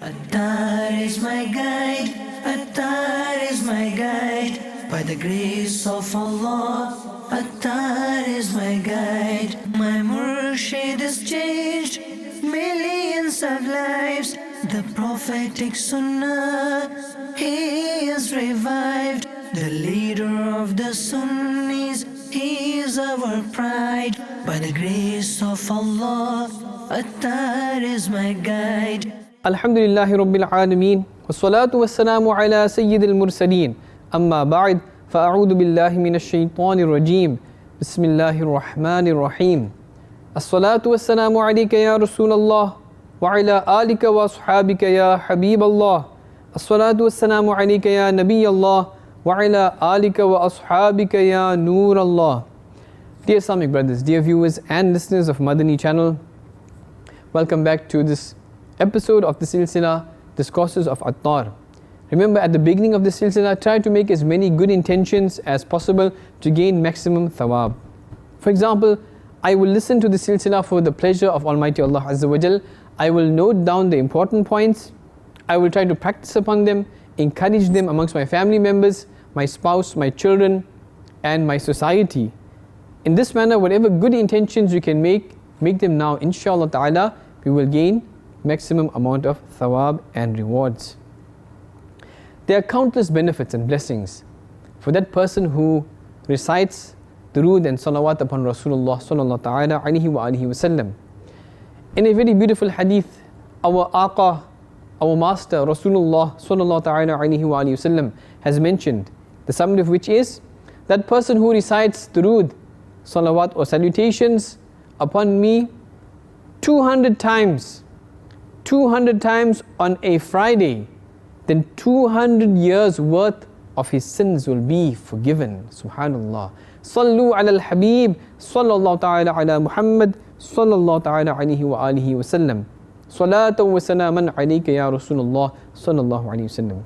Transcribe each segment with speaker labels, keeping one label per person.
Speaker 1: Attar is my guide, Attar is my guide. By the grace of Allah, Attar is my guide. My murshid has changed millions of lives. The prophetic sunnah, he is revived. The leader of the Sunnis, he is our pride. By the grace of Allah, Attar is my guide.
Speaker 2: Alhamdulillahi Rabbil Alameen, wassalatu wassalamu ala Sayyidil Mursaleen, amma ba'd, fa'a'udhu billahi minash shaitanir rajeem, bismillahir rahmanir rahim. As-salatu wassalamu alayka ya Rasulallah, wa ala alika wa ashabika ya Habiballah. As-salatu wassalamu alayka ya Nabiyallah, wa ala alika wa ashabika ya Noorallah. Dear Islamic brothers, dear viewers and listeners of Madani Channel, welcome back to this episode of the silsila Discourses of Attar. Remember, at the beginning of the silsila, try to make as many good intentions as possible to gain maximum thawab. For example, I will listen to the silsila for the pleasure of Almighty Allah Azza wa Jal. I will note down the important points. I will try to practice upon them, encourage them amongst my family members, my spouse, my children, and my society. In this manner, whatever good intentions you can make them now. Inshallah ta'ala, we will gain maximum amount of thawab and rewards. There are countless benefits and blessings for that person who recites durood and salawat upon Rasulullah sallallahu ta'ala alayhi wa alihi wasallam. In a very beautiful hadith, our Aqa, our master Rasulullah sallallahu ta'ala alayhi wa alihi wasallam has mentioned, the summary of which is that person who recites durood, salawat or salutations upon me 200 times on a Friday, then 200 years worth of his sins will be forgiven. Subhanallah. Sallu ala al-Habib, sallallahu ta'ala ala Muhammad, sallallahu ta'ala alayhi wa alihi wa sallam. Salatan wa salaman alayka ya Rasulullah, sallallahu alayhi wa sallam.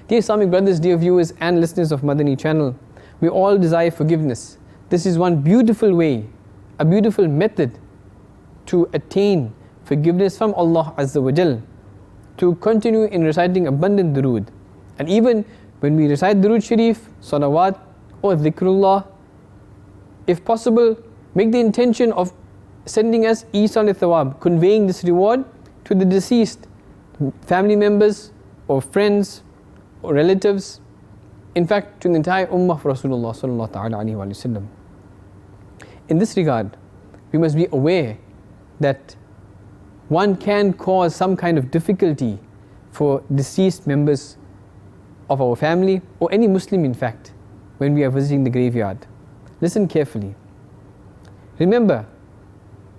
Speaker 2: Dear Islamic brothers, dear viewers and listeners of Madani Channel, we all desire forgiveness. This is one beautiful way, a beautiful method to attain forgiveness from Allah Azza wa Jal, to continue in reciting abundant durood. And even when we recite durood sharif, salawat or dhikrullah, if possible, make the intention of sending us isal thawab, conveying this reward to the deceased family members or friends or relatives, in fact to the entire ummah of Rasulullah sallallahu ta'ala alayhi wa sallam. In this regard, we must be aware that one can cause some kind of difficulty for deceased members of our family or any Muslim in fact when we are visiting the graveyard. Listen carefully. Remember,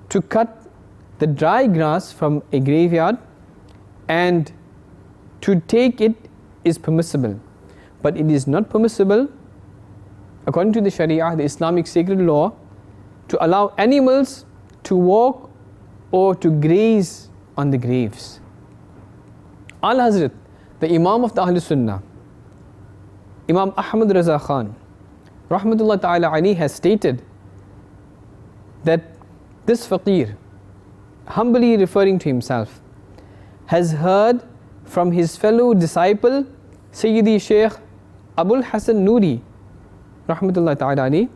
Speaker 2: to cut the dry grass from a graveyard and to take it is permissible, but it is not permissible according to the sharia, the Islamic sacred law, to allow animals to walk or to graze on the graves. Al-Hazrat, the Imam of the Ahl Sunnah, Imam Ahmad Raza Khan, Rahmatullah Ta'ala Ali, has stated that this faqir, humbly referring to himself, has heard from his fellow disciple Sayyidi Shaykh Abul Hasan Nuri, Rahmatullah Ta'ala Ali,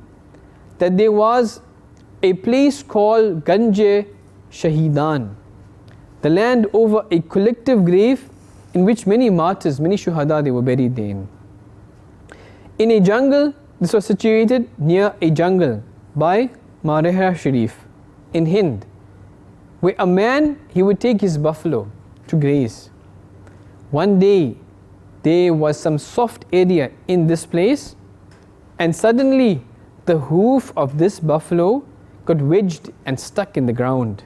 Speaker 2: that there was a place called Ganje Shahidan, the land over a collective grave in which many martyrs, many shuhada, they were buried therein. In a jungle, this was situated near a jungle by Marehra Sharif in Hind, where a man, he would take his buffalo to graze. One day, there was some soft area in this place, and suddenly the hoof of this buffalo got wedged and stuck in the ground.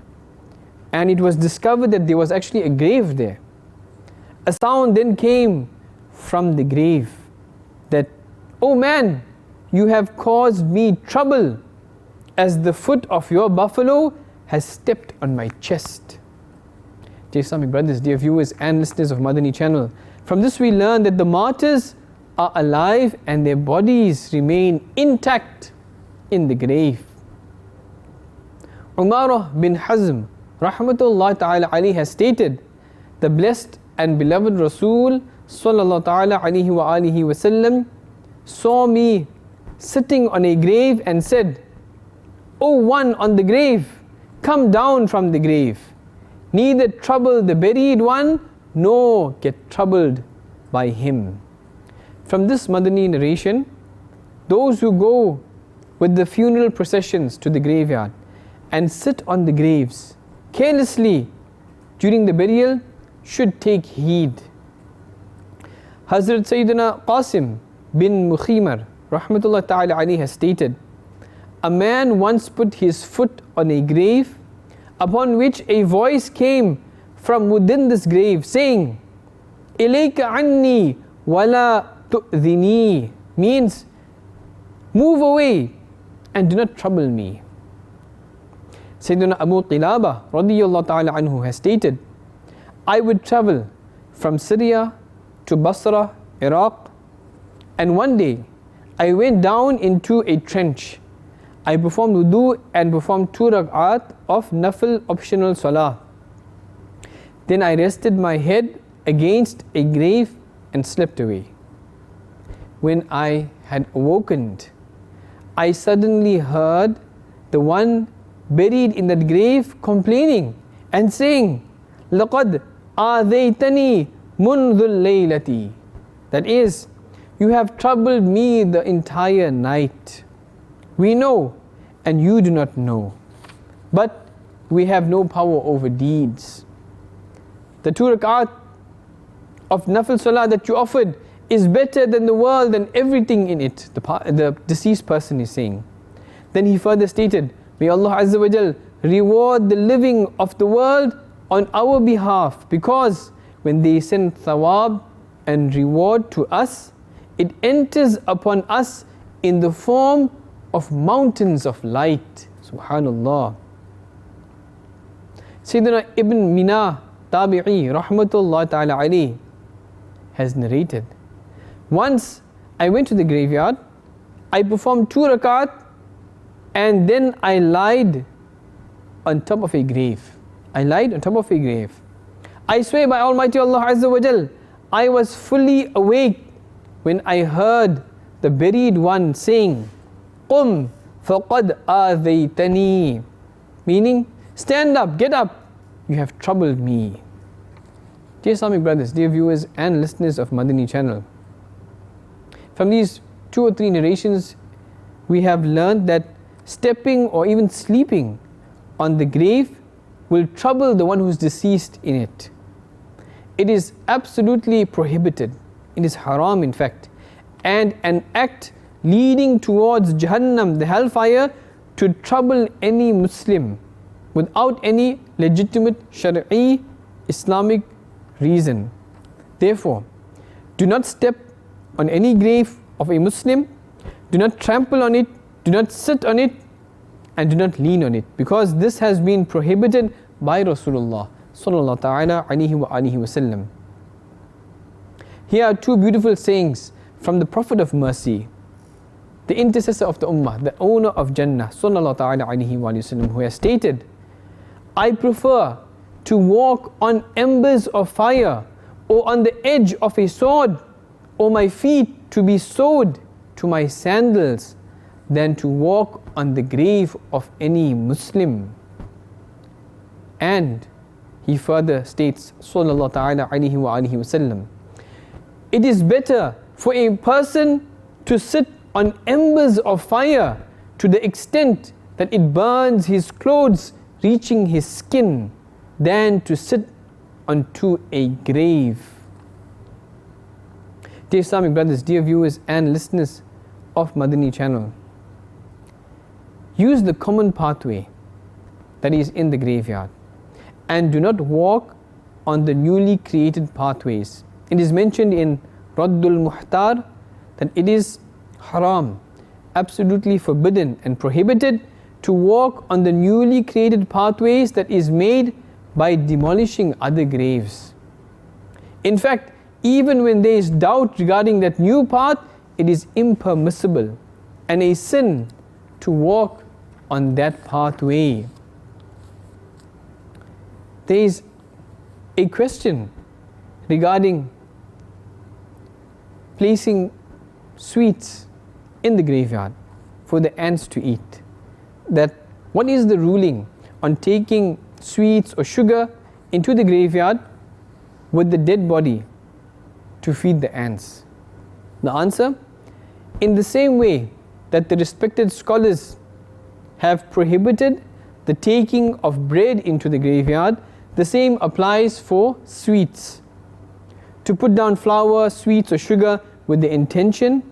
Speaker 2: And it was discovered that there was actually a grave there. A sound then came from the grave that, "Oh man, you have caused me trouble as the foot of your buffalo has stepped on my chest." Dear Islamic brothers, dear viewers and listeners of Madani Channel, from this we learn that the martyrs are alive and their bodies remain intact in the grave. Umarah bin Hazm, Rahmatullah Ta'ala Ali, has stated the blessed and beloved Rasul sallallahu ta'ala alayhi wa alihi wasallam saw me sitting on a grave and said, O one on the grave, come down from the grave. Neither trouble the buried one, nor get troubled by him. From this Madani narration, those who go with the funeral processions to the graveyard and sit on the graves carelessly during the burial should take heed. Hazrat Sayyidina Qasim bin Mukhimar rahmatullah ta'ala alayhi has stated, a man once put his foot on a grave upon which a voice came from within this grave saying, Ilayka anni wala tu'dhini, means move away and do not trouble me. Sayyidina Abu Qilaba radiyallahu ta'ala anhu has stated, I would travel from Syria to Basra, Iraq, and one day I went down into a trench. I performed wudu and performed 2 rak'at of nafil optional salah. Then I rested my head against a grave and slept away. When I had awakened, I suddenly heard the one buried in that grave complaining and saying, لَقَدْ آذَيْتَنِي مُنْذُ اللَّيْلَةِ, that is, you have troubled me the entire night. We know and you do not know, but we have no power over deeds. The 2 rak'at of nafil salah that you offered is better than the world and everything in it, the deceased person is saying. Then he further stated, may Allah Azza wa Jal reward the living of the world on our behalf, because when they send thawab and reward to us, it enters upon us in the form of mountains of light. Subhanallah. Sayyidina Ibn Mina Tabi'i rahmatullah ta'ala alayhi has narrated, once I went to the graveyard, I performed 2 rakat and then I lied on top of a grave. I lied on top of a grave. I swear by Almighty Allah Azza wa Jal, I was fully awake when I heard the buried one saying, Qum faqad aadhaytani, meaning, stand up, get up, you have troubled me. Dear Islamic brothers, dear viewers and listeners of Madani Channel, from these 2 or 3 narrations, we have learned that stepping or even sleeping on the grave will trouble the one who is deceased in it. It is absolutely prohibited. It is haram in fact, and an act leading towards Jahannam, the hellfire, to trouble any Muslim without any legitimate Shari'i Islamic reason. Therefore, do not step on any grave of a Muslim, do not trample on it, do not sit on it, and do not lean on it, because this has been prohibited by Rasulullah sallallahu ta'ala alayhi wa alihi wasallam. Here are 2 beautiful sayings from the Prophet of Mercy, the intercessor of the Ummah, the owner of Jannah sallallahu ta'ala alayhi wa sallam, who has stated, I prefer to walk on embers of fire or on the edge of a sword, or my feet to be sewed to my sandals, than to walk on the grave of any Muslim. And he further states, sallallahu ta'ala alayhi wa alihi wasallam, it is better for a person to sit on embers of fire to the extent that it burns his clothes reaching his skin, than to sit onto a grave. Dear Islamic brothers, dear viewers and listeners of Madani Channel, use the common pathway that is in the graveyard and do not walk on the newly created pathways. It is mentioned in Raddul Muhtar that it is haram, absolutely forbidden and prohibited to walk on the newly created pathways that is made by demolishing other graves. In fact, even when there is doubt regarding that new path, it is impermissible and a sin to walk on that pathway. There is a question regarding placing sweets in the graveyard for the ants to eat. That what is the ruling on taking sweets or sugar into the graveyard with the dead body to feed the ants? The answer: in the same way that the respected scholars have prohibited the taking of bread into the graveyard, the same applies for sweets. To put down flour, sweets or sugar with the intention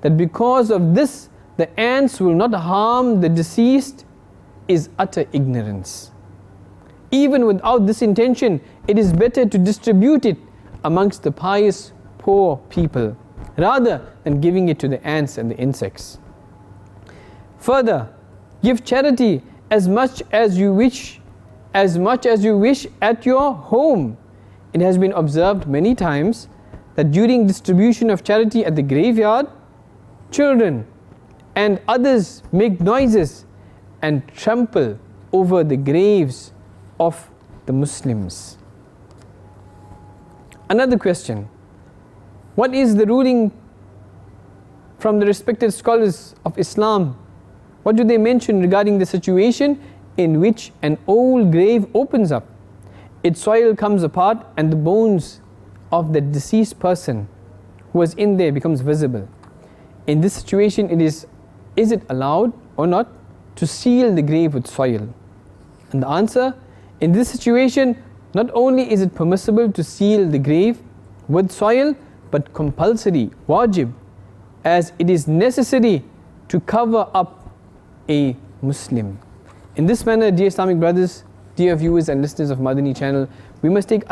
Speaker 2: that because of this the ants will not harm the deceased is utter ignorance. Even without this intention, it is better to distribute it amongst the pious poor people rather than giving it to the ants and the insects. Further, give charity as much as you wish at your home. It has been observed many times that during distribution of charity at the graveyard, children and others make noises and trample over the graves of the Muslims. Another question: what is the ruling from the respected scholars of Islam? What do they mention regarding the situation in which an old grave opens up, its soil comes apart, and the bones of the deceased person who was in there becomes visible? In this situation, is it allowed or not to seal the grave with soil? And the answer: in this situation, not only is it permissible to seal the grave with soil, but compulsory, wajib, as it is necessary to cover up a Muslim. In this manner, dear Islamic brothers, dear viewers and listeners of Madani Channel, we must take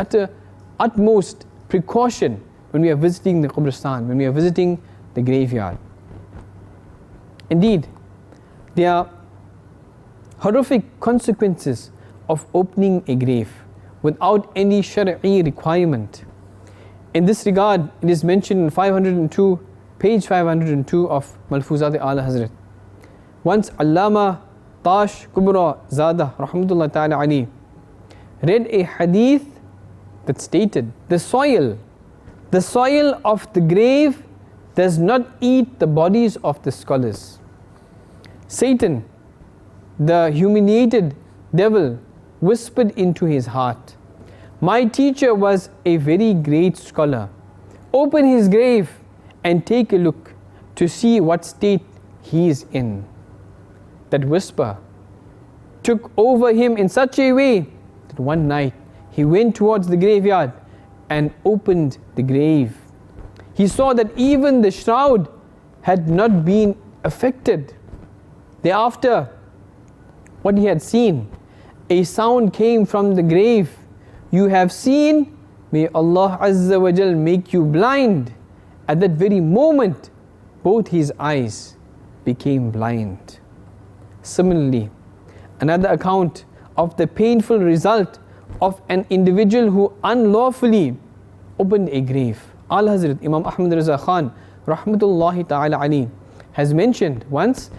Speaker 2: utmost precaution when we are visiting the Qabristan, when we are visiting the graveyard. Indeed, there are horrific consequences of opening a grave without any shari'i requirement. In this regard, it is mentioned in page 502 of Malfuzat Ala Hazrat. Once Allama Tash Kubra Zada Rahmatullah Ta'ala Ali read a hadith that stated, the soil of the grave does not eat the bodies of the scholars. Satan, the humiliated devil, whispered into his heart, my teacher was a very great scholar. Open his grave and take a look to see what state he is in. That whisper took over him in such a way that one night he went towards the graveyard and opened the grave. He saw that even the shroud had not been affected. Thereafter, what he had seen, a sound came from the grave. You have seen, may Allah Azza wa Jal make you blind. At that very moment, both his eyes became blind. Similarly, another account of the painful result of an individual who unlawfully opened a grave. Al-Hazrat Imam Ahmad Raza Khan Rahmatullahi Ta'ala Ali has mentioned once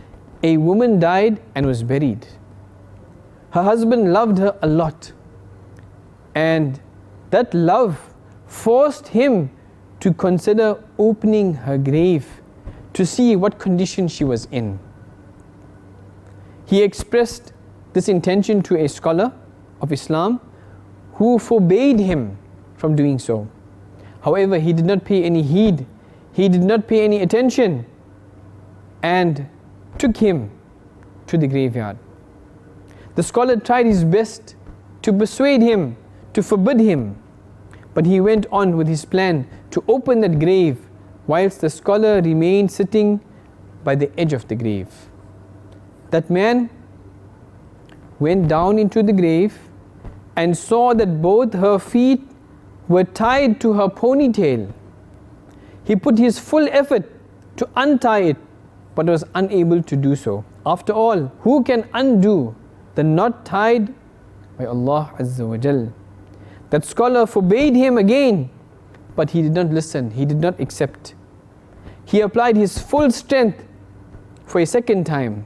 Speaker 2: a woman died and was buried. Her husband loved her a lot, and that love forced him to consider opening her grave to see what condition she was in. He expressed this intention to a scholar of Islam who forbade him from doing so. However, he did not pay any heed, he did not pay any attention, and took him to the graveyard. The scholar tried his best to persuade him, to forbid him, but he went on with his plan to open that grave whilst the scholar remained sitting by the edge of the grave. That man went down into the grave and saw that both her feet were tied to her ponytail. He put his full effort to untie it, but was unable to do so. After all, who can undo the knot tied by Allah Azza wa Jal? That scholar forbade him again, but he did not listen, he did not accept. He applied his full strength for a second time.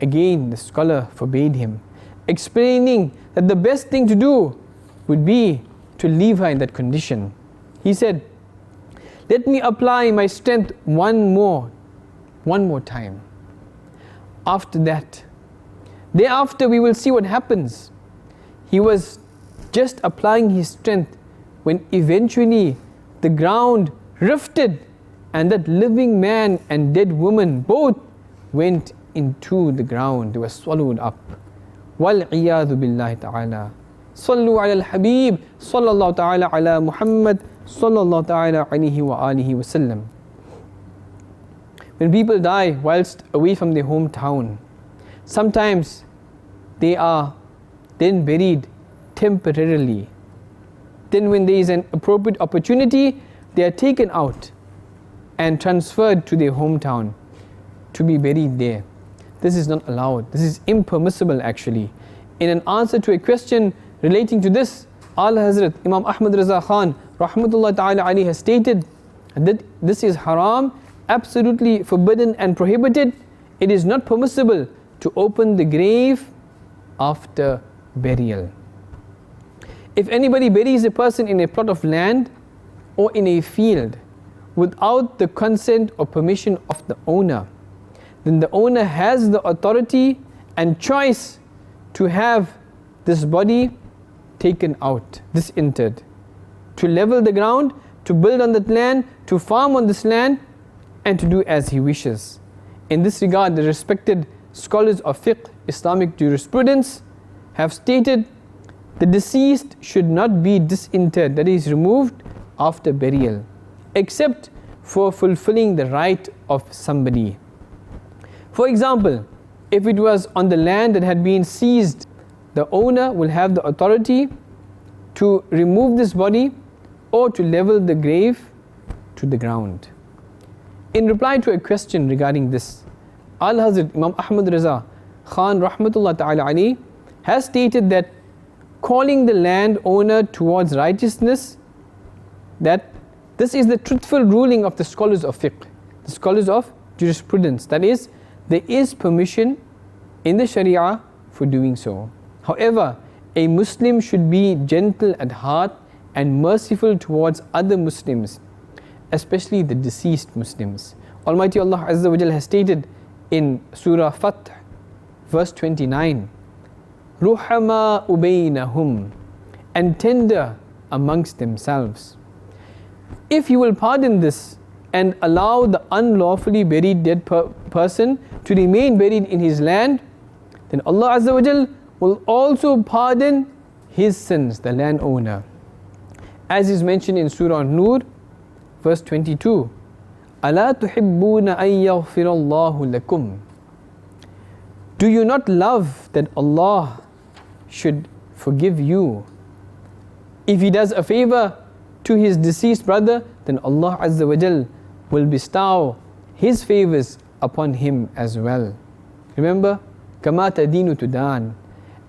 Speaker 2: Again, the scholar forbade him, explaining that the best thing to do would be to leave her in that condition. He said, let me apply my strength one more time. After that, thereafter we will see what happens. He was just applying his strength when eventually the ground rifted and that living man and dead woman both went into the ground. They were swallowed up. وَالْعِيَاذُ بِاللَّهِ تَعَالَى. صلوا على الحبيب صلى الله تعالى على محمد صلى الله تعالى عليه وآله وسلم. When people die whilst away from their hometown, sometimes they are then buried temporarily. Then when there is an appropriate opportunity, they are taken out and transferred to their hometown to be buried there. This is not allowed. This is impermissible actually. In an answer to a question relating to this, Al-Hazrat Imam Ahmad Raza Khan Rahmatullah Ta'ala Ali has stated that this is haram, absolutely forbidden and prohibited. It is not permissible to open the grave after burial. If anybody buries a person in a plot of land or in a field without the consent or permission of the owner, then the owner has the authority and choice to have this body taken out, disinterred, to level the ground, to build on that land, to farm on this land, and to do as he wishes. In this regard, the respected scholars of fiqh, Islamic jurisprudence, have stated the deceased should not be disinterred, that is removed after burial, except for fulfilling the right of somebody. For example, if it was on the land that had been seized, the owner will have the authority to remove this body or to level the grave to the ground. In reply to a question regarding this, Al-Hazrat Imam Ahmad Raza Khan Rahmatullah Ta'ala Ali has stated that calling the landowner towards righteousness, that this is the truthful ruling of the scholars of fiqh, the scholars of jurisprudence. That is, there is permission in the sharia for doing so. However, a Muslim should be gentle at heart and merciful towards other Muslims, especially the deceased Muslims. Almighty Allah Azza wa Jal has stated in Surah Fath, verse 29, Ruhama ubaynahum, and tender amongst themselves. If you will pardon this and allow the unlawfully buried dead person to remain buried in his land, then Allah Azza wa Jal will also pardon his sins, the landowner. As is mentioned in Surah Nur, verse 22, أَلَا تُحِبُّونَ أَن يَغْفِرَ اللَّهُ لَكُمْ. Do you not love that Allah should forgive you? If he does a favor to his deceased brother, then Allah Azza wa Jal will bestow his favors upon him as well. Remember, كَمَا تَدِينُ تُدَانُ.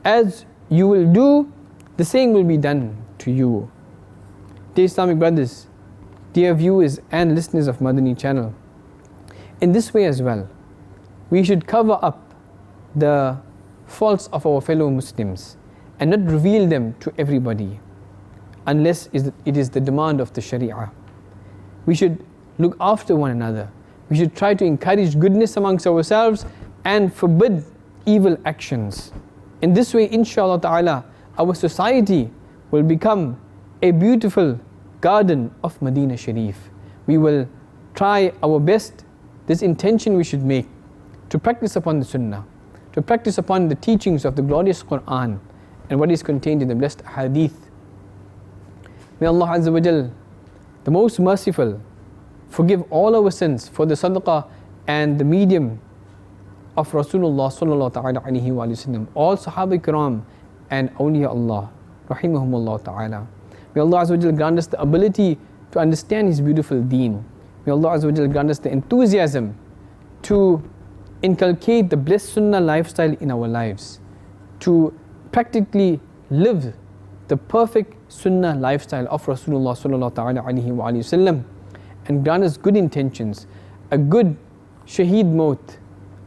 Speaker 2: As you will do, the same will be done to you. Dear Islamic brothers, dear viewers and listeners of Madani Channel, in this way as well, we should cover up the faults of our fellow Muslims and not reveal them to everybody unless it is the demand of the sharia. We should look after one another. We should try to encourage goodness amongst ourselves and forbid evil actions. In this way, inshallah ta'ala, our society will become a beautiful garden of Medina Sharif. We will try our best, this intention we should make, to practice upon the sunnah, to practice upon the teachings of the glorious Quran and what is contained in the blessed Hadith. May Allah Azza wa Jal, the most merciful, forgive all our sins for the sadaqah and the medium of Rasulullah sallallahu ta'ala alayhi wa sallam, all Sahaba Kiram and awliya Allah rahimahumullah ta'ala. May Allah Azza wa Jal grant us the ability to understand His beautiful deen. May Allah Azza wa Jal grant us the enthusiasm to inculcate the blessed sunnah lifestyle in our lives, to practically live the perfect sunnah lifestyle of Rasulullah sallallahu ta'ala alayhi wa sallam, and grant us good intentions, a good shaheed maut,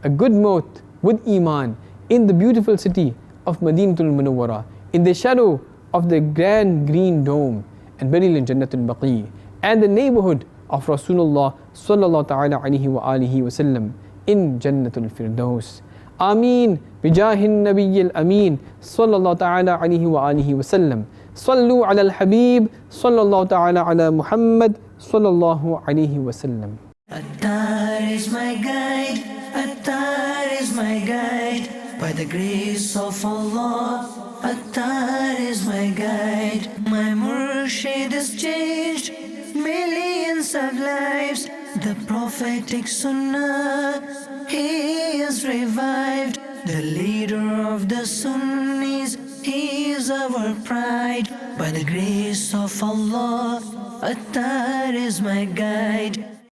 Speaker 2: a good maut with iman in the beautiful city of Madinatul Munawwara, in the shadow of the grand green dome and burial in Jannatul Baqi and the neighborhood of Rasulullah sallallahu ta'ala alayhi wa alihi wa sallam in Jannatul Firdaus. Ameen bijahin Nabiyyil Ameen sallallahu ta'ala alayhi wa alihi wa sallam. Sallu ala al-Habib sallallahu ta'ala ala Muhammad sallallahu alayhi wa sallam.
Speaker 1: Attar is my guide, Attar is my guide. By the grace of Allah, Attar is my guide. My Murshid has changed millions of lives. The prophetic sunnah, he is revived. The leader of the Sunnis, he is our pride. By the grace of Allah, Attar is my guide.